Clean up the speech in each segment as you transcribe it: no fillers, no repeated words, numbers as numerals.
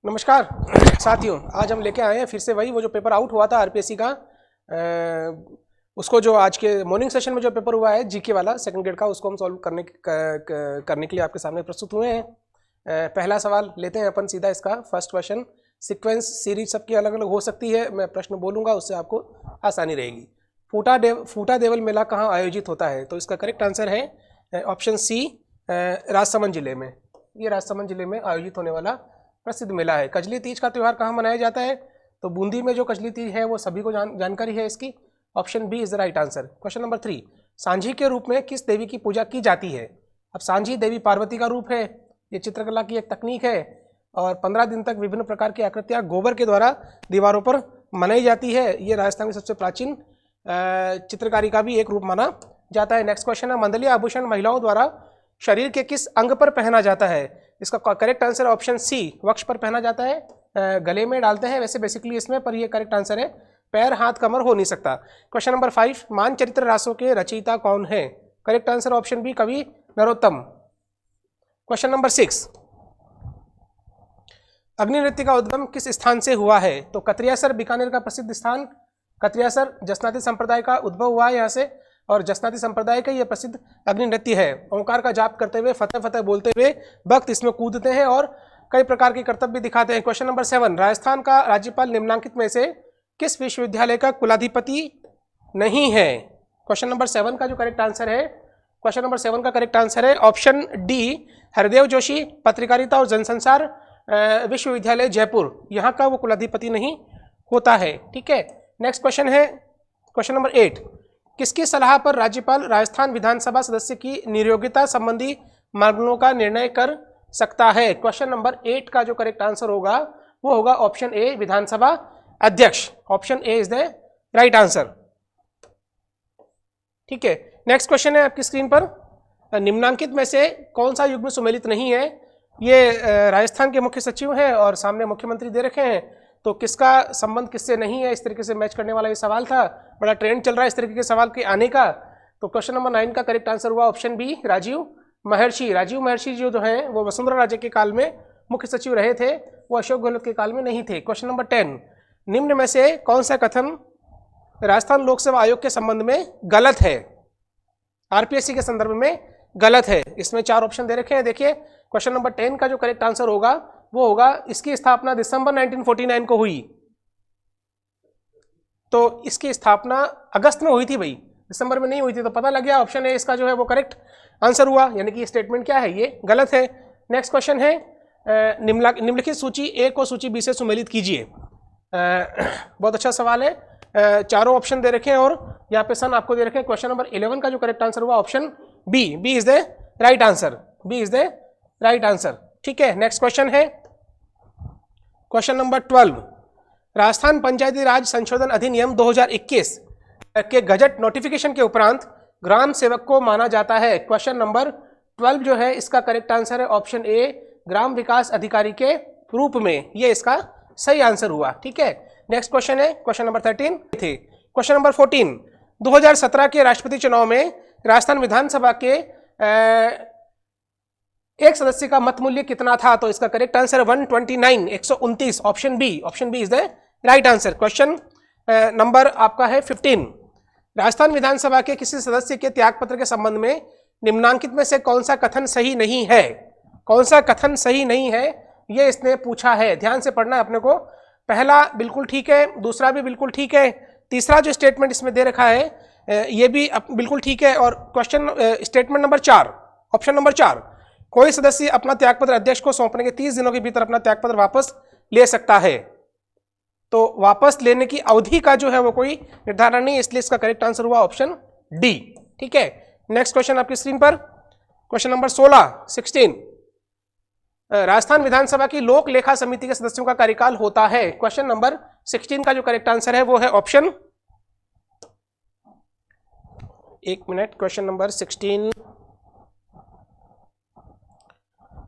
नमस्कार साथियों, आज हम लेके आए हैं फिर से वही वो जो पेपर आउट हुआ था आरपीएससी का। उसको जो आज के मॉर्निंग सेशन में जो पेपर हुआ है जीके वाला सेकंड ग्रेड का, उसको हम सॉल्व करने के लिए आपके सामने प्रस्तुत हुए हैं। पहला सवाल लेते हैं अपन सीधा इसका। फर्स्ट क्वेश्चन, सीक्वेंस सीरीज सबकी अलग अलग हो सकती है, मैं प्रश्न बोलूँगा उससे आपको आसानी रहेगी। फूटा देवल मेला कहाँ आयोजित होता है? तो इसका करेक्ट आंसर है ऑप्शन सी, राजसमंद जिले में। ये राजसमंद जिले में आयोजित होने वाला प्रसिद्ध मेला है। कजली तीज का त्यौहार कहाँ मनाया जाता है? तो बूंदी में जो कजली तीज है वो सभी को जानकारी है इसकी। Option B is the right answer. Question number 3, सांझी के रूप में किस देवी की पूजा की जाती है? अब सांझी देवी पार्वती का रूप है, ये चित्रकला की एक तकनीक है और 15 दिन तक विभिन्न प्रकार की आकृतियां गोबर के द्वारा दीवारों पर बनाई जाती है। ये राजस्थान की सबसे प्राचीन चित्रकारी का भी एक रूप माना जाता है। नेक्स्ट क्वेश्चन है, मंडलीय आभूषण महिलाओं द्वारा शरीर के किस अंग पर पहना जाता है? इसका करेक्ट आंसर ऑप्शन सी, वक्ष पर पहना जाता है, गले में डालते हैं वैसे बेसिकली इसमें, पर ये करेक्ट आंसर है। पैर, हाथ, कमर हो नहीं सकता। क्वेश्चन नंबर 5, मानचरित्र रासों के रचयिता कौन है? करेक्ट आंसर ऑप्शन बी, कवि नरोत्तम। क्वेश्चन नंबर 6, अग्नि नृत्य का उद्गम किस स्थान से हुआ है? तो कतरियासर बीकानेर का प्रसिद्ध स्थान कतरियासर जसनाती संप्रदाय का उद्भव हुआ है यहाँ से, और जसनाती संप्रदाय का ये प्रसिद्ध अग्नि नृत्य है। ओंकार का जाप करते हुए, फतेह फतेह बोलते हुए भक्त इसमें कूदते हैं और कई प्रकार के कर्तव्य दिखाते हैं। क्वेश्चन नंबर 7, राजस्थान का राज्यपाल निम्नलिखित में से किस विश्वविद्यालय का कुलाधिपति नहीं है? क्वेश्चन नंबर 7 का जो करेक्ट आंसर है, क्वेश्चन नंबर 7 का करेक्ट आंसर है ऑप्शन डी, हरदेव जोशी पत्रकारिता और जनसंचार विश्वविद्यालय जयपुर, यहाँ का वो कुलाधिपति नहीं होता है। ठीक है, नेक्स्ट क्वेश्चन है क्वेश्चन नंबर 8, किसकी सलाह पर राज्यपाल राजस्थान विधानसभा सदस्य की नियोग्यता संबंधी मामलों का निर्णय कर सकता है? क्वेश्चन नंबर 8 का जो करेक्ट आंसर होगा वो होगा ऑप्शन ए, विधानसभा अध्यक्ष। Option A is the right answer. ठीक है, नेक्स्ट क्वेश्चन है आपकी स्क्रीन पर, निम्नांकित में से कौन सा युग्म सुमेलित नहीं है? ये राजस्थान के मुख्य सचिव हैं और सामने मुख्यमंत्री दे रखे हैं, तो किसका संबंध किससे नहीं है, इस तरीके से मैच करने वाला ये सवाल था। बड़ा ट्रेंड चल रहा है इस तरीके के सवाल के आने का। तो क्वेश्चन नंबर 9 का करेक्ट आंसर हुआ ऑप्शन बी, राजीव महर्षि। राजीव महर्षि जो हैं वो वसुंधरा राजे के काल में मुख्य सचिव रहे थे, वो अशोक गहलोत के काल में नहीं थे। क्वेश्चन नंबर 10, निम्न में से कौन सा कथन राजस्थान लोक सेवा आयोग के संबंध में गलत है? आरपीएससी के संदर्भ में गलत है। इसमें 4 ऑप्शन दे रखे हैं। देखिए, क्वेश्चन नंबर 10 का जो करेक्ट आंसर होगा वो होगा, इसकी स्थापना दिसंबर 1949 को हुई। तो इसकी स्थापना अगस्त में हुई थी भाई, दिसंबर में नहीं हुई थी, तो पता लग गया ऑप्शन ए इसका जो है वो करेक्ट आंसर हुआ, यानी कि स्टेटमेंट क्या है, ये गलत है। नेक्स्ट क्वेश्चन है, निम्नलिखित सूची ए को सूची बी से सुमेलित कीजिए। बहुत अच्छा सवाल है। चारों ऑप्शन दे रखे हैं और यहाँ पे सन आपको दे रखे हैं। क्वेश्चन नंबर 11 का जो करेक्ट आंसर हुआ option B, B is the right answer. B is the right answer. ठीक है, नेक्स्ट क्वेश्चन है क्वेश्चन नंबर 12, राजस्थान पंचायती राज संशोधन अधिनियम 2021 के गजट नोटिफिकेशन के उपरांत ग्राम सेवक को माना जाता है। क्वेश्चन नंबर 12 जो है इसका करेक्ट आंसर है ऑप्शन ए, ग्राम विकास अधिकारी के रूप में, ये इसका सही आंसर हुआ। ठीक है, नेक्स्ट क्वेश्चन है क्वेश्चन नंबर 13 थे। क्वेश्चन नंबर 14, 2017 के राष्ट्रपति चुनाव में राजस्थान विधानसभा के एक सदस्य का मत मूल्य कितना था? तो इसका correct answer 129, 129। Option B is the right answer. Question number आपका है 15, राजस्थान विधानसभा के किसी सदस्य के त्यागपत्र के संबंध में निम्नांकित में से कौन सा कथन सही नहीं है? कौन सा कथन सही नहीं है ये इसने पूछा है, ध्यान से पढ़ना है अपने को। पहला बिल्कुल ठीक है, दूसरा भी बिल्कुल ठीक है, तीसरा जो स्टेटमेंट इसमें दे रखा है ये भी बिल्कुल ठीक है, और question statement number 4, option number 4, कोई सदस्य अपना त्यागपत्र अध्यक्ष को सौंपने के 30 दिनों के भीतर अपना त्यागपत्र वापस ले सकता है। तो वापस लेने की अवधि का जो है वो कोई निर्धारण नहीं, इसलिए इसका करेक्ट आंसर हुआ ऑप्शन डी। ठीक है, नेक्स्ट क्वेश्चन आपकी स्क्रीन पर, क्वेश्चन नंबर 16, राजस्थान विधानसभा की लोक लेखा समिति के सदस्यों का कार्यकाल होता है। क्वेश्चन नंबर 16 का जो करेक्ट आंसर है वो है ऑप्शन, एक minute, question number 16,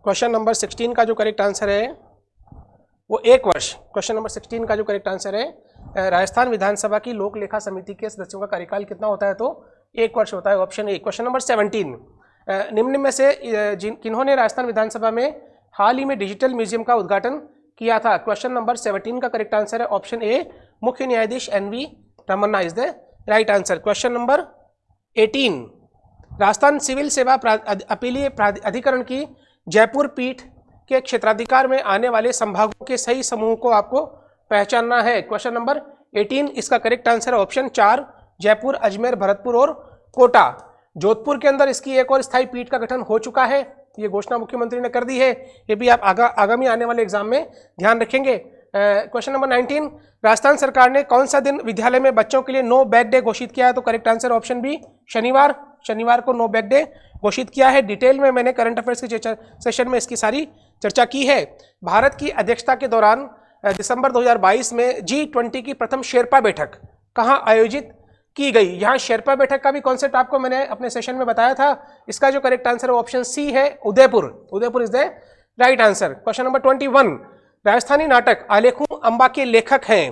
question number 16 का जो करेक्ट आंसर है वो 1 वर्ष। क्वेश्चन नंबर 16 का जो करेक्ट आंसर है, राजस्थान विधानसभा की लोक लेखा समिति के सदस्यों का कार्यकाल कितना होता है? तो 1 वर्ष होता है, ऑप्शन ए। क्वेश्चन नंबर 17, निम्न में से किन्होंने राजस्थान विधानसभा में हाल ही में डिजिटल म्यूजियम का उद्घाटन किया था? क्वेश्चन नंबर 17 का करेक्ट आंसर है ऑप्शन ए, मुख्य न्यायाधीश NV Ramana is the right answer. Question number 18, Rajasthan civil सेवा अपीलीय अधिकरण की जयपुर पीठ के क्षेत्राधिकार में आने वाले संभागों के सही समूह को आपको पहचानना है। क्वेश्चन नंबर 18, इसका करेक्ट आंसर है ऑप्शन 4, जयपुर, अजमेर, भरतपुर और कोटा। जोधपुर के अंदर इसकी एक और स्थायी पीठ का गठन हो चुका है, ये घोषणा मुख्यमंत्री ने कर दी है। ये भी आप आगामी आने वाले एग्जाम में ध्यान रखेंगे। क्वेश्चन नंबर 19, राजस्थान सरकार ने कौन सा दिन विद्यालय में बच्चों के लिए नो बैग डे घोषित किया है? तो करेक्ट आंसर ऑप्शन बी, शनिवार। शनिवार को नो बैग डे घोषित किया है। डिटेल में मैंने करंट अफेयर्स के सेशन में इसकी सारी चर्चा की है। भारत की अध्यक्षता के दौरान दिसंबर 2022 में G20 की प्रथम शेरपा बैठक कहाँ आयोजित की गई? यहाँ शेरपा बैठक का भी कॉन्सेप्ट आपको मैंने अपने सेशन में बताया था। इसका जो करेक्ट आंसर है ऑप्शन सी है, Udaipur. Udaipur is the right answer. Question number 21, Rajasthani नाटक आलेखू अंबा के लेखक हैं।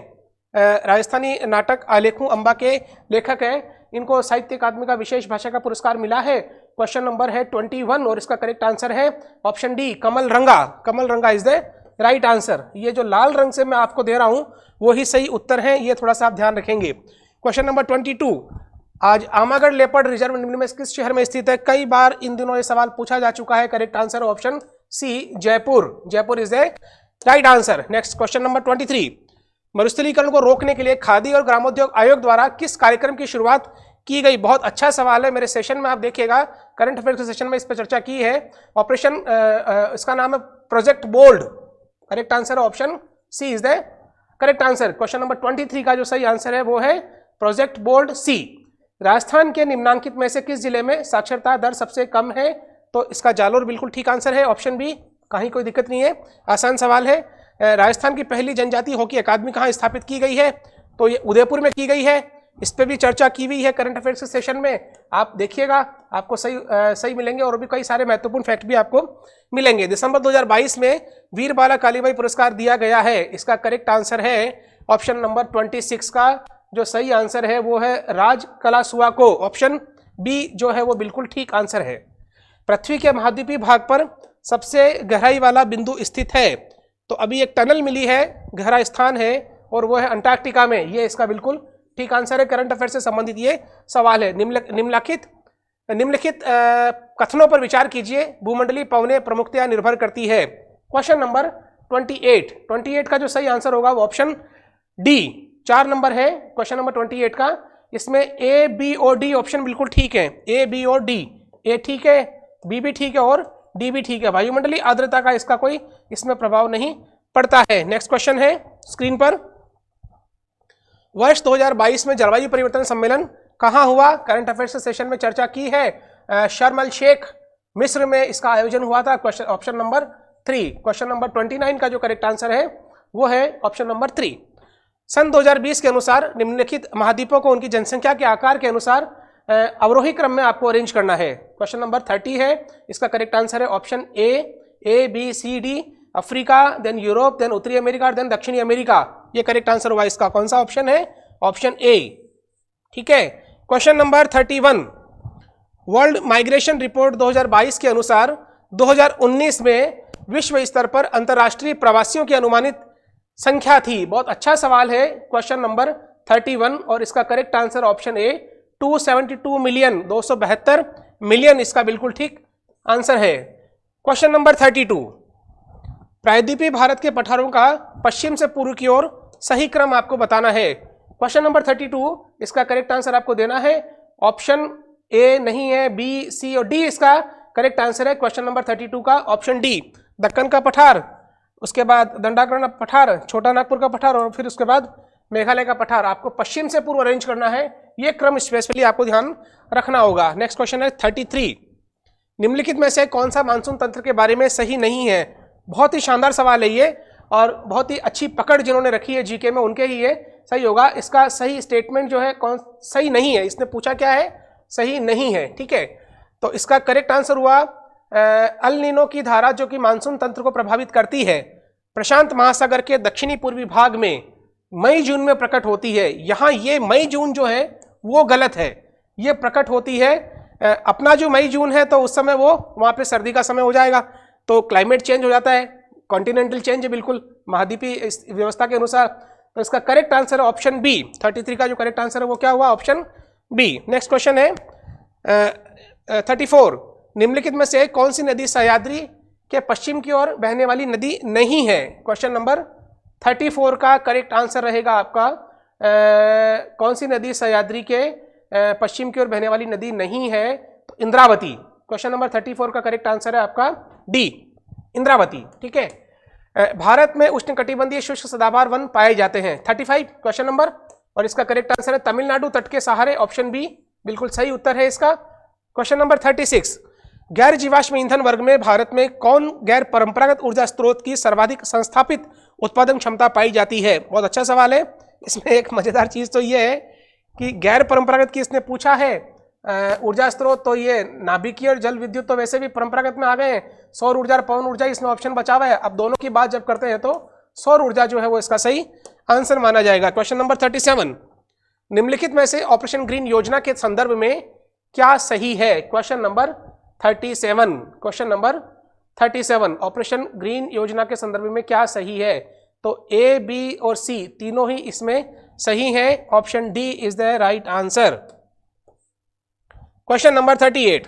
राजस्थानी नाटक आलेखू अंबा के लेखक हैं, इनको साहित्य अकादमी का विशेष भाषा का पुरस्कार मिला है। क्वेश्चन नंबर है 21 और इसका करेक्ट आंसर है ऑप्शन डी, कमल रंगा। कमल रंगा इज द राइट आंसर। ये जो लाल रंग से मैं आपको दे रहा हूं वो ही सही उत्तर है, ये थोड़ा सा आप ध्यान रखेंगे। क्वेश्चन नंबर 22, आज आमागढ़ लेपर्ड रिजर्व निम्न में किस शहर में स्थित है? कई बार इन दिनों ये सवाल पूछा जा चुका है। Correct answer option C, Jaipur. Jaipur is the right answer. Next question number 23, मरुस्थलीकरण को रोकने के लिए खादी और ग्रामोद्योग आयोग द्वारा किस कार्यक्रम की शुरुआत की गई? बहुत अच्छा सवाल है, मेरे सेशन में आप देखिएगा, करंट अफेयर्स के सेशन में इस पर चर्चा की है। ऑपरेशन इसका नाम है project bold. Correct answer option C is the correct answer. Question number 23 का जो सही आंसर है वो है प्रोजेक्ट बोल्ड सी। राजस्थान के निम्नांकित में से किस जिले में साक्षरता दर सबसे कम है? तो इसका जालोर बिल्कुल ठीक आंसर है, ऑप्शन बी। कहीं कोई दिक्कत नहीं है, आसान सवाल है। राजस्थान की पहली जनजातीय हॉकी अकादमी कहाँ स्थापित की गई है? तो ये उदयपुर में की गई है। इस पर भी चर्चा की हुई है करंट अफेयर्स के सेशन में, आप देखिएगा, आपको सही मिलेंगे और भी कई सारे महत्वपूर्ण फैक्ट भी आपको मिलेंगे। दिसंबर 2022 में वीर बाला कालीबाई पुरस्कार दिया गया है, इसका करेक्ट आंसर है ऑप्शन नंबर 26 का जो सही आंसर है वो है राज कलासुआ को। ऑप्शन बी जो है वो बिल्कुल ठीक आंसर है। पृथ्वी के महाद्वीपीय भाग पर सबसे गहराई वाला बिंदु स्थित है? तो अभी एक टनल मिली है, गहरा स्थान है और वो है अंटार्कटिका में, ये इसका बिल्कुल ठीक आंसर है। करंट अफेयर से संबंधित ये सवाल है। निम्नलिखित कथनों पर विचार कीजिए, भूमंडलीय पवनें प्रमुखतया निर्भर करती है। क्वेश्चन नंबर 28 का जो सही आंसर होगा वो ऑप्शन डी, 4 नंबर है क्वेश्चन नंबर 28 का। इसमें ए, बी और डी ऑप्शन बिल्कुल ठीक है। ए, बी और डी, ए ठीक है, बी भी ठीक है और डी भी ठीक है। वायुमंडलीय आर्द्रता का इसका कोई इसमें प्रभाव नहीं पड़ता है। नेक्स्ट क्वेश्चन है स्क्रीन पर, वर्ष 2022 में जलवायु परिवर्तन सम्मेलन कहाँ हुआ? करंट अफेयर्स सेशन में चर्चा की है, शर्म अल शेख मिस्र में इसका आयोजन हुआ था। Question option number 3। Question number 29 का जो करेक्ट आंसर है वो है ऑप्शन नंबर 3। सन 2020 के अनुसार निम्नलिखित महाद्वीपों को उनकी जनसंख्या के आकार के अनुसार अवरोही क्रम में आपको अरेंज करना है। क्वेश्चन नंबर 30 है, इसका करेक्ट आंसर है option A, B, C, D. Africa, then Europe, then उत्तरी अमेरिका, देन दक्षिणी अमेरिका। ये करेक्ट आंसर हुआ इसका। कौन सा ऑप्शन है? ऑप्शन ए, ठीक है। Question number 31, world migration report 2022 के अनुसार 2019 में विश्व स्तर पर अंतर्राष्ट्रीय प्रवासियों की अनुमानित संख्या थी। बहुत अच्छा सवाल है क्वेश्चन नंबर 31 और इसका correct answer option A 272 million, 272 million इसका बिल्कुल ठीक आंसर है। क्वेश्चन नंबर 32, प्रायद्वीपीय भारत के पठारों का पश्चिम से पूर्व की ओर सही क्रम आपको बताना है। क्वेश्चन नंबर 32, इसका करेक्ट आंसर आपको देना है ऑप्शन ए नहीं है, बी, सी और डी इसका करेक्ट आंसर है। क्वेश्चन नंबर 32 का ऑप्शन डी, दक्कन का पठार, उसके बाद दंडाकरण पठार, छोटा नागपुर का पठार और फिर उसके बाद मेघालय का पठार। आपको पश्चिम से पूर्व अरेंज करना है, ये क्रम स्पेशली आपको ध्यान रखना होगा। नेक्स्ट क्वेश्चन है 33, निम्नलिखित में से कौन सा मानसून तंत्र के बारे में सही नहीं है? बहुत ही शानदार सवाल है ये और बहुत ही अच्छी पकड़ जिन्होंने रखी है जीके में उनके ही ये सही होगा। इसका सही स्टेटमेंट जो है कौन सही नहीं है, इसने पूछा क्या है? सही नहीं है, ठीक है। तो इसका करेक्ट आंसर हुआ अल नीनो की धारा जो कि मानसून तंत्र को प्रभावित करती है प्रशांत महासागर के दक्षिणी पूर्वी भाग में मई जून में प्रकट होती है। यहाँ ये मई जून जो है वो गलत है, ये प्रकट होती है अपना जो मई जून है तो उस समय वो वहाँ पे सर्दी का समय हो जाएगा तो क्लाइमेट चेंज हो जाता है, कॉन्टिनेंटल चेंज है बिल्कुल महाद्वीपीय इस व्यवस्था के अनुसार। तो इसका करेक्ट आंसर है ऑप्शन बी। 33 का जो करेक्ट आंसर है वो क्या हुआ, ऑप्शन बी। नेक्स्ट क्वेश्चन है 34, निम्नलिखित में से कौन सी नदी सह्याद्री के पश्चिम की ओर बहने वाली नदी नहीं है। क्वेश्चन नंबर 34 का करेक्ट आंसर रहेगा आपका कौन सी नदी सह्याद्री के पश्चिम की ओर बहने वाली नदी नहीं है, तो इंद्रावती। क्वेश्चन नंबर 34 का करेक्ट आंसर है आपका डी, इंद्रावती। ठीक है। भारत में उष्णकटिबंधीय शुष्क सदाबहार वन पाए जाते हैं। 35 क्वेश्चन नंबर, और इसका करेक्ट आंसर है तमिलनाडु तट के सहारे, ऑप्शन बी बिल्कुल सही उत्तर है इसका। क्वेश्चन नंबर 36, गैर जीवाश्म ईंधन वर्ग में भारत में कौन गैर परंपरागत ऊर्जा स्रोत की सर्वाधिक संस्थापित उत्पादन क्षमता पाई जाती है। बहुत अच्छा सवाल है। इसमें एक मजेदार चीज तो ये है कि गैर परंपरागत की इसने पूछा है ऊर्जा स्रोत, तो ये नाभिकीय और जल विद्युत तो वैसे भी परंपरागत में आ गए हैं, सौर ऊर्जा और पवन ऊर्जा इसमें ऑप्शन बचा हुआ है। अब दोनों की बात जब करते हैं तो सौर ऊर्जा जो है वो इसका सही आंसर माना जाएगा। क्वेश्चन नंबर 37, निम्नलिखित में से ऑपरेशन ग्रीन योजना के संदर्भ में क्या सही है। Question number 37, question number 37, operation green योजना के संदर्भ में क्या सही है। तो ए, बी और सी तीनों ही इसमें सही है। Option D is the right answer. Question number 38,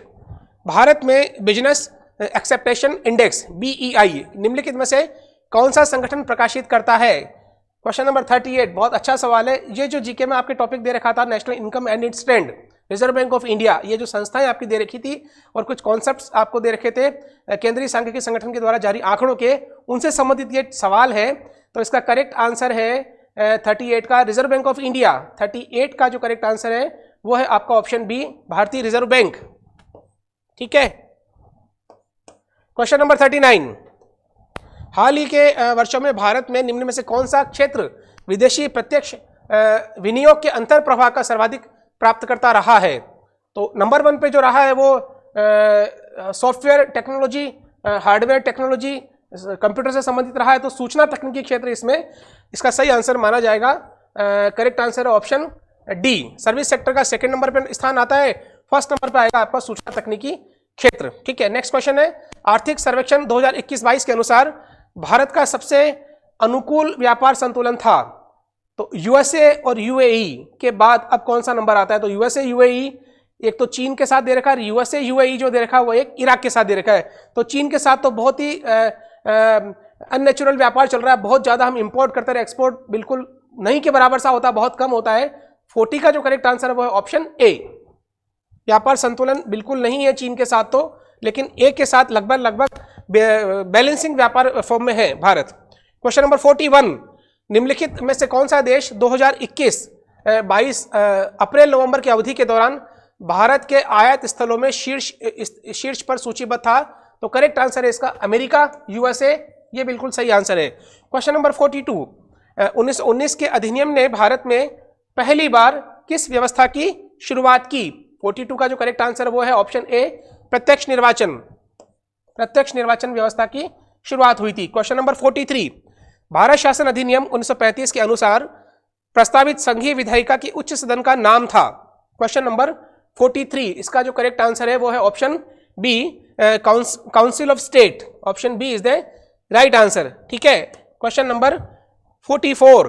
Bharat में बिजनेस एक्सेप्टेशन इंडेक्स बीईआई निम्नलिखित में से कौन सा संगठन प्रकाशित करता है। क्वेश्चन नंबर 38 बहुत अच्छा सवाल है। ये जो जीके में आपके टॉपिक दे रखा था, national income and it's trend, reserve bank of India, ये जो संस्थाएं आपकी दे रखी थी और कुछ कॉन्सेप्ट्स आपको दे रखे थे केंद्रीय सांख्यिकी संगठन के द्वारा जारी आंकड़ों के, उनसे संबंधित ये सवाल है। तो इसका करेक्ट आंसर है 38 का रिजर्व बैंक ऑफ इंडिया। 38 का जो करेक्ट आंसर है वो है आपका ऑप्शन बी, भारतीय रिजर्व बैंक। ठीक है। क्वेश्चन नंबर 39, हाल ही के वर्षों में भारत में निम्न में से कौन सा क्षेत्र विदेशी प्रत्यक्ष विनियोग के अंतर प्रवाह का सर्वाधिक प्राप्त करता रहा है। तो नंबर 1 पे जो रहा है वो software technology, hardware technology, computer से संबंधित रहा है। तो सूचना तकनीकी क्षेत्र इसमें इसका सही आंसर माना जाएगा। करेक्ट आंसर है ऑप्शन डी। सर्विस सेक्टर का सेकंड नंबर पर स्थान आता है, फर्स्ट नंबर पर आएगा आपका सूचना तकनीकी क्षेत्र। ठीक है। नेक्स्ट क्वेश्चन है, आर्थिक सर्वेक्षण 2021-22 के अनुसार भारत का सबसे अनुकूल व्यापार संतुलन था। तो यूएसए और यूएई के बाद अब कौन सा नंबर आता है। तो यूएसए यूएई एक तो चीन के साथ दे रखा है, यूएसए यूएई जो दे रखा है वो एक इराक के साथ दे रखा है। तो चीन के साथ तो बहुत ही अननेचुरल व्यापार चल रहा है, बहुत ज्यादा हम इंपोर्ट करते रहे, एक्सपोर्ट बिल्कुल नहीं के बराबर सा होता है, बहुत कम होता है। 40 का जो करेक्ट आंसर है वो है ऑप्शन ए। व्यापार संतुलन बिल्कुल नहीं है चीन के साथ तो, लेकिन ए के साथ लगभग बैलेंसिंग व्यापार फॉर्म में है भारत। क्वेश्चन नंबर 41, निम्नलिखित में से कौन सा देश 2021-22 अप्रैल नवंबर की अवधि के दौरान भारत के आयात स्थलों में शीर्ष पर सूचीबद्ध था। तो करेक्ट आंसर है इसका अमेरिका, यूएसए, ये बिल्कुल सही आंसर है। क्वेश्चन नंबर 42, 1919 के अधिनियम ने भारत में पहली बार किस व्यवस्था की शुरुआत की। 42 का जो करेक्ट आंसर वो है ऑप्शन ए, प्रत्यक्ष निर्वाचन। प्रत्यक्ष निर्वाचन व्यवस्था की शुरुआत हुई थी। क्वेश्चन नंबर 43, भारत शासन अधिनियम 1935 के अनुसार प्रस्तावित संघीय विधायिका की उच्च सदन का नाम था। क्वेश्चन नंबर 43, इसका जो करेक्ट आंसर है वो है option B, council of state. Option B is the right answer. ठीक है। Question number 44,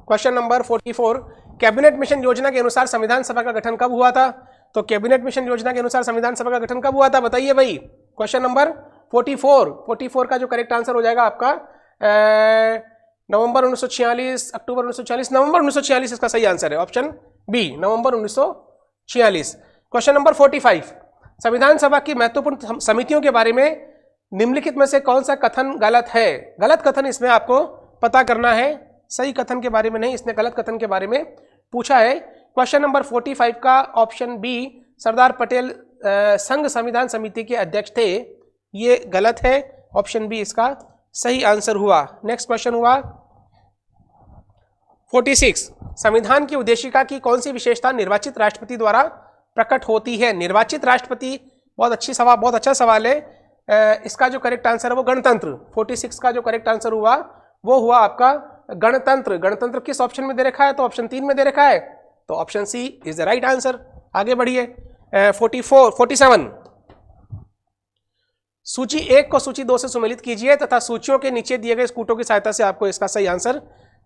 question number 44, cabinet mission योजना के अनुसार संविधान सभा का गठन कब हुआ था। तो कैबिनेट मिशन योजना के अनुसार संविधान सभा का गठन कब हुआ था, बताइए भाई। क्वेश्चन नंबर 44 का जो करेक्ट आंसर हो जाएगा आपका नवंबर 1946, अक्टूबर 1946, नवंबर 1946 इसका सही आंसर है, ऑप्शन बी, नवंबर 1946। क्वेश्चन नंबर 45, संविधान सभा की महत्वपूर्ण समितियों के बारे में निम्नलिखित में से कौन सा कथन गलत है। गलत कथन इसमें आपको पता करना है, सही कथन के बारे में नहीं, इसने गलत कथन के बारे में पूछा है। क्वेश्चन नंबर 45 का ऑप्शन बी, सरदार पटेल संघ संविधान समिति के अध्यक्ष थे, ये गलत है। ऑप्शन बी इसका सही आंसर हुआ। नेक्स्ट क्वेश्चन हुआ 46, संविधान की उद्देशिका की कौन सी विशेषता निर्वाचित राष्ट्रपति द्वारा प्रकट होती है। निर्वाचित राष्ट्रपति, बहुत अच्छा सवाल है। इसका जो करेक्ट आंसर है वो गणतंत्र। 46 का जो करेक्ट आंसर हुआ वो हुआ आपका गणतंत्र। गणतंत्र किस ऑप्शन में दे रखा है, तो ऑप्शन 3 में दे रखा है, तो option C is the right answer. आगे बढ़िए। 47 सूची 1 को सूची 2 से सुमेलित कीजिए तथा सूचियों के नीचे दिए गए स्कूटों की सहायता से आपको इसका सही आंसर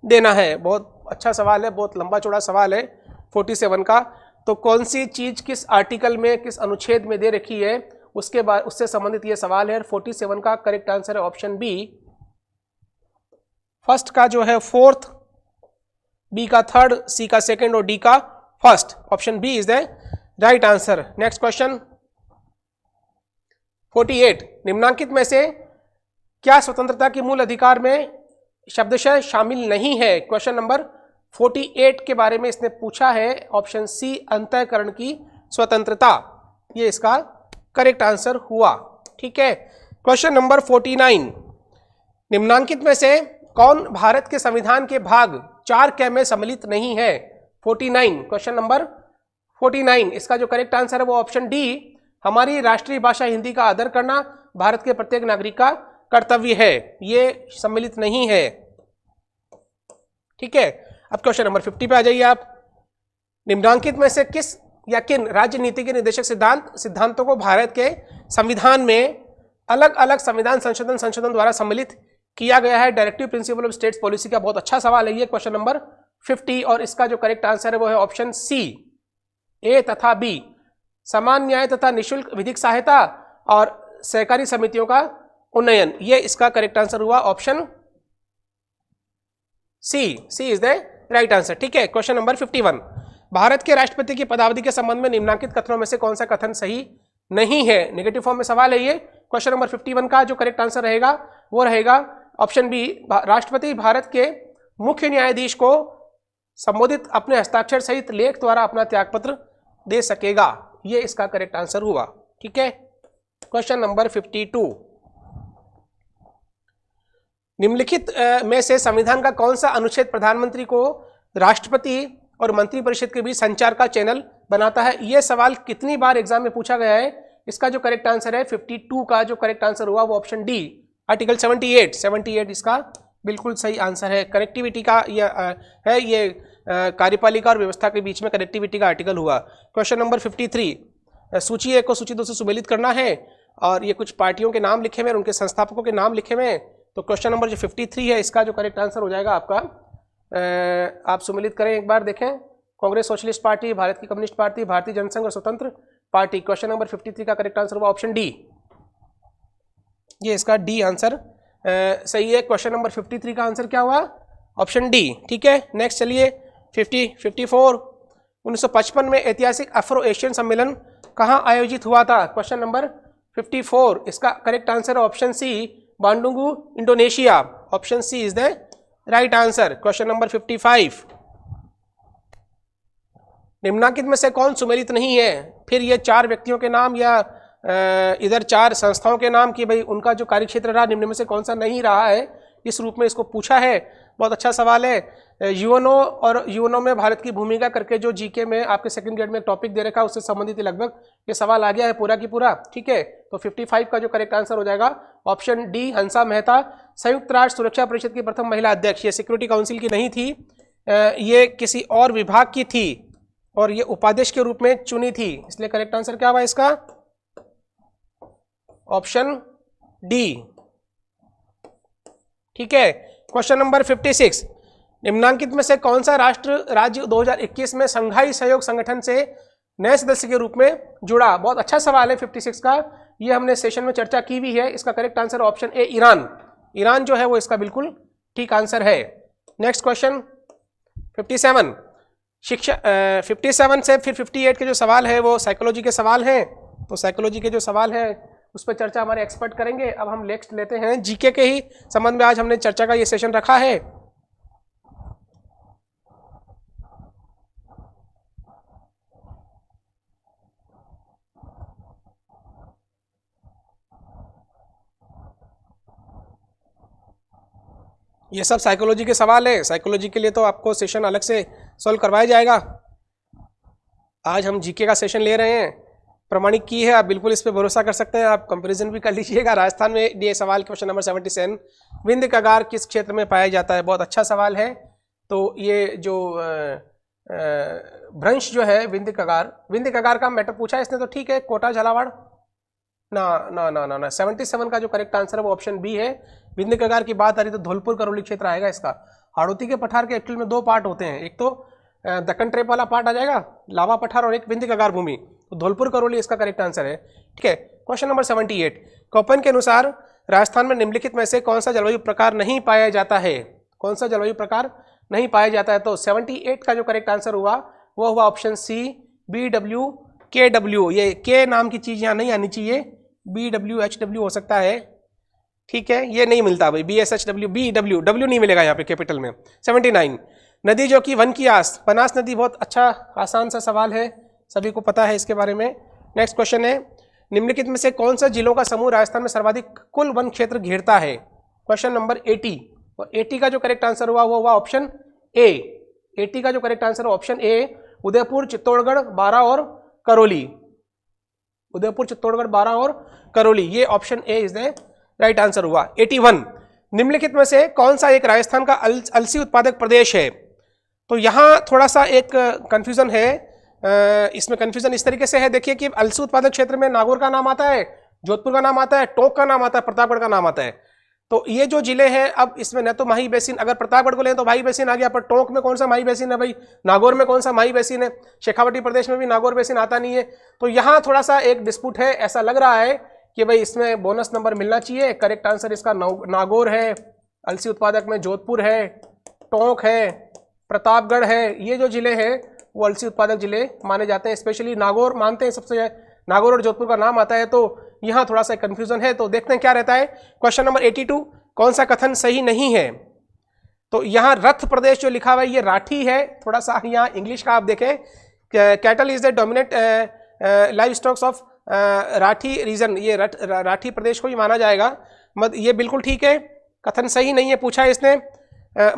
देना है। बहुत अच्छा सवाल है, बहुत लंबा चौड़ा सवाल है 47 का। तो कौन सी चीज किस आर्टिकल में किस अनुच्छेद में दे रखी है उसके बाद उससे संबंधित ये सवाल है। 47 का करेक्ट आंसर है ऑप्शन बी। फर्स्ट का जो है फोर्थ, बी का थर्ड, सी का सेकंड और डी का first. Option B is the right answer. Next question 48 निम्नांकित में से क्या स्वतंत्रता के मूल अधिकार में शब्दशः शामिल नहीं है। क्वेश्चन नंबर 48 के बारे में इसने पूछा है। ऑप्शन सी अंतःकरण की स्वतंत्रता, ये इसका करेक्ट आंसर हुआ। ठीक है। क्वेश्चन नंबर 49 निम्नांकित में से कौन भारत के संविधान के भाग 4 क में सम्मिलित नहीं है। 49 क्वेश्चन नंबर 49 इसका जो करेक्ट आंसर है वो ऑप्शन डी, हमारी राष्ट्रीय भाषा हिंदी का आदर करना भारत के प्रत्येक नागरिक का कर्तव्य है, ये सम्मिलित नहीं है। ठीक है। अब क्वेश्चन नंबर 50 पे आ जाइए आप। निम्नांकित में से किस या किन राजनीति के निर्देशक सिद्धांतों को भारत के संविधान में अलग अलग संविधान संशोधन द्वारा सम्मिलित किया गया है। Directive principle of states policy का बहुत अच्छा सवाल है ये क्वेश्चन नंबर 50 और इसका जो करेक्ट आंसर है वो है ऑप्शन सी, ए तथा बी। समान न्याय तथा निःशुल्क विधिक सहायता और सहकारी समितियों का उन्नयन, ये इसका करेक्ट आंसर हुआ option C is the right answer. ठीक है। क्वेश्चन नंबर 51 भारत के राष्ट्रपति की पदावधि के संबंध में निम्नांकित कथनों में से कौन सा कथन सही नहीं है। नेगेटिव फॉर्म में सवाल है ये। क्वेश्चन नंबर 51 का जो करेक्ट आंसर रहेगा वो रहेगा ऑप्शन बी, राष्ट्रपति भारत के मुख्य न्यायाधीश को संबोधित अपने हस्ताक्षर सहित लेख द्वारा अपना त्यागपत्र दे सकेगा, ये इसका करेक्ट आंसर हुआ। ठीक है। क्वेश्चन नंबर 52 निम्नलिखित में से संविधान का कौन सा अनुच्छेद प्रधानमंत्री को राष्ट्रपति और मंत्रिपरिषद के बीच संचार का चैनल बनाता है। यह सवाल कितनी बार एग्जाम में पूछा गया है। इसका जो करेक्ट आंसर है 52 का जो करेक्ट आंसर हुआ वो ऑप्शन डी, आर्टिकल 78 इसका बिल्कुल सही आंसर है। कनेक्टिविटी का है ये कार्यपालिका और व्यवस्था के बीच में कनेक्टिविटी का आर्टिकल हुआ। क्वेश्चन नंबर 53 सूची 1 को सूची 2 से सुमेलित करना है और ये कुछ पार्टियों के नाम लिखे हुए हैं, उनके संस्थापकों के नाम लिखे हुए हैं। तो क्वेश्चन नंबर जो 53 है इसका जो करेक्ट आंसर हो जाएगा आपका, आप सुमेलित करें एक बार देखें, कांग्रेस सोशलिस्ट पार्टी, भारत की कम्युनिस्ट पार्टी, भारतीय जनसंघ और स्वतंत्र पार्टी। क्वेश्चन नंबर 53 का करेक्ट आंसर हुआ ऑप्शन डी, ये इसका डी आंसर सही है। क्वेश्चन नंबर 53 का आंसर क्या हुआ, ऑप्शन डी। ठीक है। नेक्स्ट चलिए 54 1955 में ऐतिहासिक अफ्रो एशियन सम्मेलन कहाँ आयोजित हुआ था। क्वेश्चन नंबर 54 इसका करेक्ट आंसर है option C, Bandung Indonesia. Option C is the right answer. Question number 55 निम्नांकित में से कौन सुमेलित नहीं है। फिर ये 4 व्यक्तियों के नाम या इधर 4 संस्थाओं के नाम कि भाई उनका जो कार्यक्षेत्र रहा निम्न में से कौन सा नहीं रहा है, इस रूप में इसको पूछा है। बहुत अच्छा सवाल है। यूएनओ और यूएनओ में भारत की भूमिका करके जो जीके में आपके सेकंड ग्रेड में एक टॉपिक दे रखा है उससे संबंधित लगभग ये सवाल आ गया है पूरा की पूरा। ठीक है। तो 55 का जो करेक्ट आंसर हो जाएगा ऑप्शन डी, हंसा मेहता। संयुक्त राष्ट्र सुरक्षा परिषद की प्रथम महिला अध्यक्ष, ये सिक्योरिटी काउंसिल की नहीं थी, ये किसी और विभाग की थी और ये उपाध्यक्ष के रूप में चुनी थी, इसलिए करेक्ट आंसर क्या हुआ इसका, ऑप्शन डी। ठीक है। क्वेश्चन नंबर 56 निम्नांकित में से कौन सा राष्ट्र राज्य 2021 में संघाई सहयोग संगठन से नए सदस्य के रूप में जुड़ा। बहुत अच्छा सवाल है 56 का, ये हमने सेशन में चर्चा की भी है। इसका correct answer option A, Iran. Iran जो है वो इसका बिल्कुल ठीक आंसर है। नेक्स्ट क्वेश्चन 57 शिक्षा 57 से फिर 58 के जो सवाल है वो साइकोलॉजी के सवाल हैं। तो साइकोलॉजी के जो सवाल हैं उस पर चर्चा हमारे एक्सपर्ट करेंगे। अब हम नेक्स्ट लेते हैं जीके के ही संबंध में आज हमने चर्चा का ये सेशन रखा है। ये सब साइकोलॉजी के सवाल है। साइकोलॉजी के लिए तो आपको सेशन अलग से सॉल्व करवाया जाएगा। आज हम जीके का सेशन ले रहे हैं, प्रमाणिक की है, आप बिल्कुल इस पे भरोसा कर सकते हैं। आप कंपैरिजन भी कर लीजिएगा। राजस्थान में ये सवाल क्वेश्चन नंबर 77 विंध्य कगार किस क्षेत्र में पाया जाता है, बहुत अच्छा सवाल है। तो ये जो भ्रंश जो है विंध्य कगार का मैटर पूछा है इसने, तो ठीक है। कोटा झालावाड़ ना ना ना ना ना 77 का जो करेक्ट आंसर है वो ऑप्शन बी है। विंध्य कगार की बात आ रही तो धौलपुर करौली क्षेत्र आएगा इसका। हाड़ौती के पठार के एक्चुअल में दो पार्ट होते हैं, एक तो दक्कन ट्रेप वाला पार्ट आ जाएगा लावा पठार, और एक विंध्य कगार भूमि, तो धौलपुर करौली इसका करेक्ट आंसर है। ठीक है, क्वेश्चन नंबर 78, कोपन के अनुसार राजस्थान में निम्नलिखित में से कौन सा जलवायु प्रकार नहीं पाया जाता है? कौन सा जलवायु प्रकार नहीं पाया जाता है? तो 78 का जो करेक्ट आंसर हुआ वो हुआ ऑप्शन सी, BW KW। ये के नाम की चीज यहाँ नहीं आनी चाहिए, BWHW हो सकता है। ठीक है, ये नहीं मिलता भाई, BSHW BW W नहीं मिलेगा यहाँ पे कैपिटल में। 79, नदी जो कि वन की आस, बनास नदी। बहुत अच्छा आसान सा सवाल है, सभी को पता है इसके बारे में। नेक्स्ट क्वेश्चन है, निम्नलिखित में से कौन सा जिलों का समूह राजस्थान में सर्वाधिक कुल वन क्षेत्र घेरता है? क्वेश्चन नंबर 80, और 80 का जो करेक्ट आंसर हुआ वो हुआ ऑप्शन ए। 80 का जो करेक्ट आंसर है ऑप्शन ए, उदयपुर, चित्तौड़गढ़, बारां और करौली। उदयपुर, चित्तौड़गढ़, बारां और करौली, ये option A is the right answer हुआ। 81, निम्नलिखित में से कौन सा एक राजस्थान का अलसी उत्पादक प्रदेश है? तो यहां थोड़ा सा एक कंफ्यूजन है, इसमें कंफ्यूजन इस तरीके से है, देखिए कि अलसी उत्पादक क्षेत्र में नागौर का नाम आता है, जोधपुर का नाम आता है, टोंक का नाम आता है, प्रतापगढ़ का नाम आता है। तो ये जो जिले हैं, अब इसमें न तो माही बेसिन, अगर प्रतापगढ़ को लें तो माही बेसिन आ गया, पर टोंक में कौन सा माही बेसिन है भाई, नागौर में कौन सा माही बेसिन है, शेखावटी प्रदेश में भी नागौर बेसिन आता नहीं है। तो यहाँ थोड़ा सा एक डिस्प्यूट है, ऐसा लग रहा है कि भाई इसमें बोनस नंबर मिलना चाहिए। करेक्ट आंसर इसका नागौर है, अलसी उत्पादक में जोधपुर है, टोंक है, प्रतापगढ़ है, ये जो जिले हैं वो अलसी उत्पादक जिले माने जाते हैं। स्पेशली नागौर मानते हैं सबसे, नागौर और जोधपुर का नाम आता है, तो यहाँ थोड़ा सा कंफ्यूजन है। तो देखते हैं क्या रहता है। क्वेश्चन नंबर 82, कौन सा कथन सही नहीं है? तो यहाँ रथ प्रदेश जो लिखा हुआ है ये राठी है। थोड़ा सा यहाँ इंग्लिश का आप देखें, cattle is the dominant livestocks of Rathi region, ये राठी प्रदेश को ही माना जाएगा। ये बिल्कुल ठीक है, कथन सही नहीं है। पूछा है इसने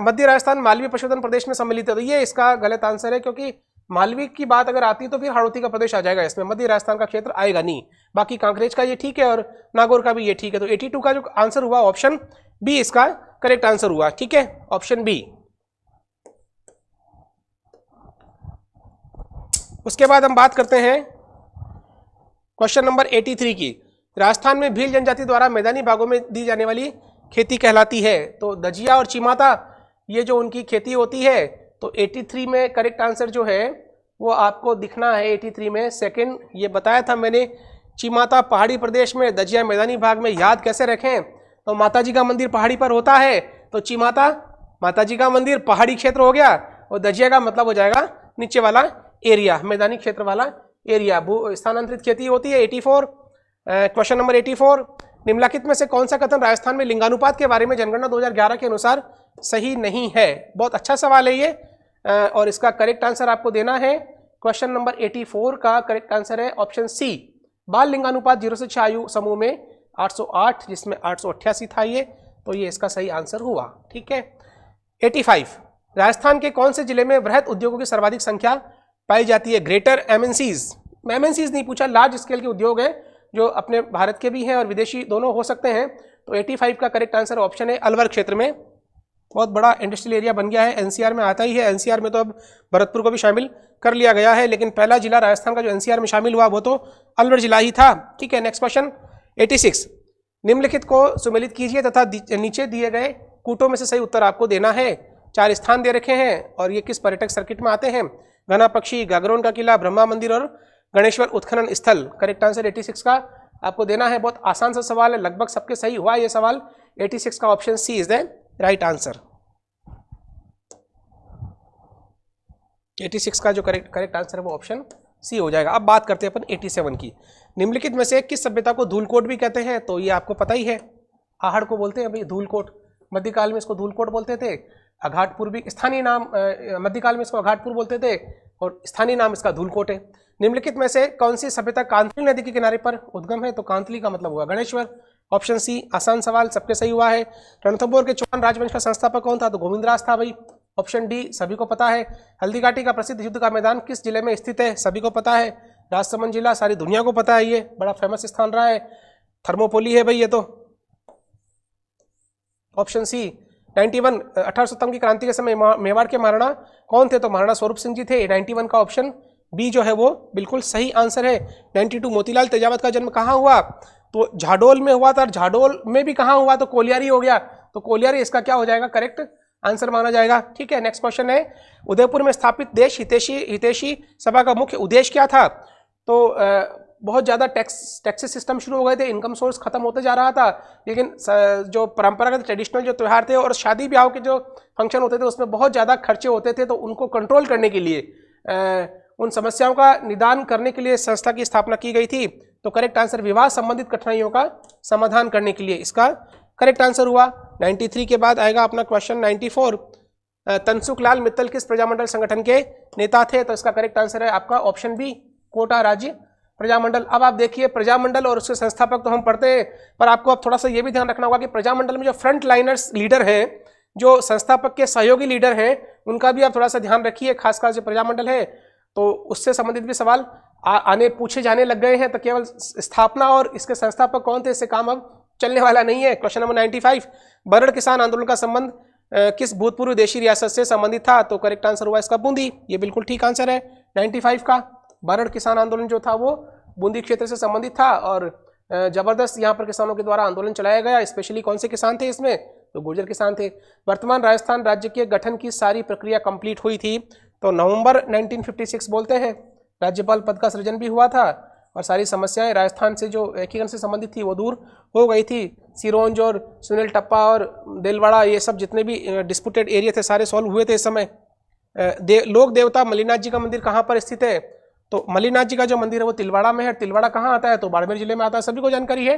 मध्य राजस्थान मालवी पशुधन प्रदेश में सम्मिलित है, तो ये इसका गलत आंसर है, क्योंकि मालवी की बात अगर आती तो फिर हाड़ौती का प्रदेश आ जाएगा, इसमें मध्य राजस्थान का क्षेत्र आएगा नहीं। बाकी कांकरेज का ये ठीक है और नागौर का भी ये ठीक है। तो 82 का जो आंसर हुआ ऑप्शन बी इसका करेक्ट आंसर हुआ। ठीक है, ऑप्शन बी। उसके बाद हम बात करते हैं क्वेश्चन नंबर 83 की। राजस्थान में भील जनजाति द्वारा मैदानी भागों में दी जाने वाली खेती कहलाती है। तो दजिया और चिमाता, ये जो उनकी खेती होती है, तो 83 में करेक्ट आंसर जो है वो आपको दिखना है 83 में। सेकंड, ये बताया था मैंने, चिमाता पहाड़ी प्रदेश में, दजिया मैदानी भाग में। याद कैसे रखें? तो माताजी का मंदिर पहाड़ी पर होता है, तो चिमाता माताजी का मंदिर पहाड़ी क्षेत्र हो गया, और दजिया का मतलब हो जाएगा नीचे वाला एरिया, मैदानी क्षेत्र वाला एरिया। स्थानांतरित खेती होती है। 84, क्वेश्चन नंबर 84, निम्नलिखित में से कौन सा कथन राजस्थान में लिंगानुपात के बारे में जनगणना 2011 के अनुसार सही नहीं है? बहुत अच्छा सवाल है ये, और इसका करेक्ट आंसर आपको देना है। क्वेश्चन नंबर 84 का करेक्ट आंसर है ऑप्शन सी, बाल लिंगानुपात 0 से 6 आयु समूह में 808, जिसमें 888 था ये, तो ये इसका सही आंसर हुआ। ठीक है। 85, राजस्थान के कौन से जिले में वृहद उद्योगों की सर्वाधिक संख्या पाई जाती है? ग्रेटर एमएनसीज नहीं पूछा, लार्ज स्केल के उद्योग है जो अपने भारत के भी हैं और विदेशी दोनों हो सकते हैं। तो 85 का करेक्ट आंसर ऑप्शन है अलवर क्षेत्र में। बहुत बड़ा इंडस्ट्रियल एरिया बन गया है, एनसीआर में आता ही है। एनसीआर में तो अब भरतपुर को भी शामिल कर लिया गया है, लेकिन पहला जिला राजस्थान का जो एनसीआर में शामिल हुआ वो तो अलवर जिला ही था। ठीक है, नेक्स्ट क्वेश्चन 86, निम्नलिखित को सुमेलित कीजिए तथा नीचे दिए गए कूटों में से सही उत्तर आपको देना है। 4 स्थान दे रखे हैं और ये किस पर्यटक सर्किट में आते हैं? घना पक्षी, गागरोन का किला, ब्रह्मा मंदिर और गणेश्वर उत्खनन स्थल। करेक्ट आंसर 86 का आपको देना है। बहुत आसान सा सवाल है, लगभग सबके सही हुआ ये सवाल। 86 का option C is the right answer. 86 का जो करेक्ट आंसर है वो ऑप्शन सी हो जाएगा। अब बात करते हैं अपन 87 की। निम्नलिखित में से किस सभ्यता को धूलकोट भी कहते हैं? तो ये आपको पता ही है, आहड़ को बोलते हैं भाई धूलकोट। मध्यकाल में इसको धूलकोट बोलते थे। अघाटपुर भी स्थानीय नाम, मध्यकाल में इसको अघाटपुर बोलते थे और स्थानीय नाम इसका धूलकोट है। निम्नलिखित में से कौन सी सभ्यता कांतली नदी के किनारे पर उद्गम है? तो कांतली का मतलब हुआ गणेश्वर। ऑप्शन सी, आसान सवाल, सबके सही हुआ है। रणथंभौर के चौहान राजवंश का संस्थापक कौन था? तो गोविंदराज था भाई। ऑप्शन डी सभी को पता है। हल्दीघाटी का प्रसिद्ध युद्ध का मैदान किस जिले में स्थित है? सभी को पता है, राजसमंद जिला, सारी दुनिया को पता है, ये बड़ा फेमस स्थान रहा है। थर्मोपोली है भाई ये तो। ऑप्शन सी, 91 1857 की क्रांति के समय मेवाड़ के महाराणा कौन थे? तो महाराणा स्वरूप सिंह जी थे। 91 का ऑप्शन बी जो है वो बिल्कुल सही आंसर है। 92 मोतीलाल तेजावत का जन्म कहाँ हुआ? तो झाडोल में हुआ था। और झाडोल में भी कहाँ हुआ? तो कोलियारी हो गया। तो कोलियारी इसका क्या हो जाएगा? करेक्ट आंसर माना जाएगा। ठीक है, नेक्स्ट क्वेश्चन है, उदयपुर में स्थापित देश हितैषी सभा का मुख्य उद्देश्य क्या था? तो बहुत ज़्यादा टैक्स सिस्टम शुरू हो गए थे, इनकम सोर्स खत्म होते जा रहा था, लेकिन जो परंपरागत ट्रेडिशनल जो त्यौहार थे और शादी ब्याह के जो फंक्शन होते थे उसमें बहुत ज़्यादा खर्चे होते थे, तो उनको कंट्रोल करने के लिए, उन समस्याओं का निदान करने के लिए संस्था की स्थापना की गई थी। तो करेक्ट आंसर विवाह संबंधित कठिनाइयों का समाधान करने के लिए इसका करेक्ट आंसर हुआ। 93 के बाद आएगा अपना क्वेश्चन 94, तनसुख लाल मित्तल किस प्रजामंडल संगठन के नेता थे? तो इसका करेक्ट आंसर है आपका ऑप्शन बी, कोटा राज्य प्रजामंडल। अब आप देखिए प्रजामंडल और उसके संस्थापक तो हम पढ़ते हैं, पर आपको अब थोड़ा सा ये भी ध्यान रखना होगा कि प्रजामंडल में जो फ्रंट लाइनर्स लीडर हैं, जो संस्थापक के सहयोगी लीडर हैं, उनका भी आप थोड़ा सा ध्यान रखिए। खासकर जो प्रजामंडल है तो उससे संबंधित भी सवाल आने पूछे जाने लग गए हैं। तो केवल स्थापना और इसके संस्थापक कौन थे, इससे काम अब चलने वाला नहीं है। क्वेश्चन नंबर 95, बरड़ किसान आंदोलन का संबंध किस भूतपूर्व देशी रियासत से संबंधित था? तो करेक्ट आंसर हुआ इसका बूंदी। ये बिल्कुल ठीक आंसर है 95 का। बरड़ किसान आंदोलन जो था वो बूंदी क्षेत्र से संबंधित था और जबरदस्त यहाँ पर किसानों के द्वारा आंदोलन चलाया गया। स्पेशली कौन से किसान थे इसमें? तो गुर्जर किसान थे। वर्तमान राजस्थान राज्य के गठन की सारी प्रक्रिया कंप्लीट हुई थी, तो नवंबर 1956 बोलते हैं। राज्यपाल पद का सृजन भी हुआ था और सारी समस्याएं राजस्थान से जो एकीकरण से संबंधित थी वो दूर हो गई थी। सिरोंज और सुनील टप्पा और देलवाड़ा, ये सब जितने भी डिस्प्यूटेड एरिया थे सारे सॉल्व हुए थे इस समय। लोक देवता मल्लिनाथ जी का मंदिर कहाँ पर स्थित है? तो मल्लिनाथ जी का जो मंदिर है वो तिलवाड़ा में है। तिलवाड़ा कहाँ आता है? तो बाड़मेर जिले में आता है, सभी को जानकारी है।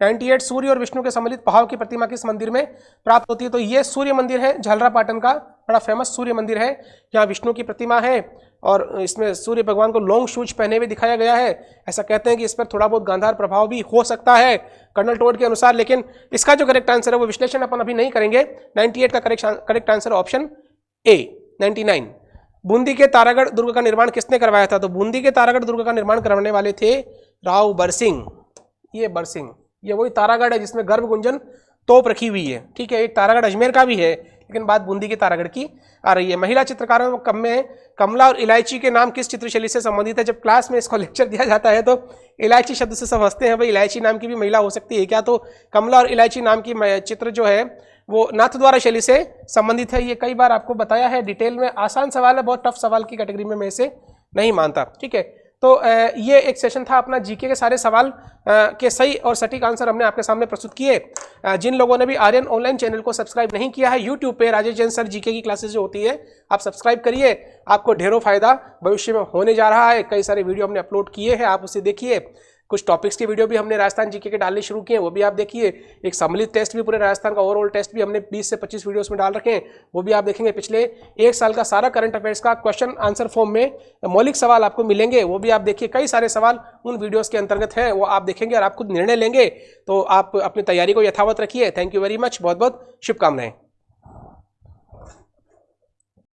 98, सूर्य और विष्णु के सम्मिलित भाव की प्रतिमा किस मंदिर में प्राप्त होती है? तो ये सूर्य मंदिर है, झालरा पाटन का बड़ा फेमस सूर्य मंदिर है। यहाँ विष्णु की प्रतिमा है और इसमें सूर्य भगवान को लॉन्ग शूज पहने हुए दिखाया गया है। ऐसा कहते हैं कि इस पर थोड़ा बहुत गांधार प्रभाव भी हो सकता है कर्नल टोड के अनुसार, लेकिन इसका जो करेक्ट आंसर है वो विश्लेषण अपन अभी नहीं करेंगे। 98 का correct answer option A. 99, Bundi के तारागढ़ दुर्ग का निर्माण किसने करवाया था? तो बूंदी के तारागढ़ दुर्ग का निर्माण करवाने वाले थे राव बरसिंह। ये बरसिंह, ये वही तारागढ़ है जिसमें गर्भ गुंजन तोप रखी हुई है। ठीक है, एक तारागढ़ अजमेर का भी है, लेकिन बात बूंदी के तारागढ़ की आ रही है। महिला चित्रकारों में कमला और इलायची के नाम किस चित्रशैली से संबंधित है? जब क्लास में इसको लेक्चर दिया जाता है तो इलायची शब्द से समझते हैं भाई इलायची नाम की भी महिला हो सकती है क्या? तो कमला और इलायची नाम की चित्र जो है वो नाथद्वारा शैली से संबंधित है। ये कई बार आपको बताया है डिटेल में। आसान सवाल है, बहुत टफ सवाल की कैटेगरी में मैं इसे नहीं मानता। ठीक है, तो ये एक सेशन था अपना जीके के सारे सवाल के सही और सटीक आंसर हमने आपके सामने प्रस्तुत किए। जिन लोगों ने भी आर्यन ऑनलाइन चैनल को सब्सक्राइब नहीं किया है, यूट्यूब पे राजेश जैन सर जीके की क्लासेस जो होती है आप सब्सक्राइब करिए, आपको ढेरों फायदा भविष्य में होने जा रहा है। कई सारे वीडियो हमने अपलोड किए हैं, आप उसे देखिए। कुछ टॉपिक्स के वीडियो भी हमने राजस्थान जीके के डालने शुरू किए, वो भी आप देखिए। एक सम्मिलित टेस्ट भी पूरे राजस्थान का ओवरऑल टेस्ट भी हमने 20 से 25 वीडियोस में डाल रखे हैं, वो भी आप देखेंगे। पिछले एक साल का सारा करंट अफेयर्स का क्वेश्चन आंसर फॉर्म में मौलिक सवाल आपको मिलेंगे, वो भी आप देखिए। कई सारे सवाल उन वीडियोस के अंतर्गत हैं, वो आप देखेंगे और आप खुद निर्णय लेंगे। तो आप अपनी तैयारी को यथावत रखिए। थैंक यू वेरी मच, बहुत बहुत शुभकामनाएं।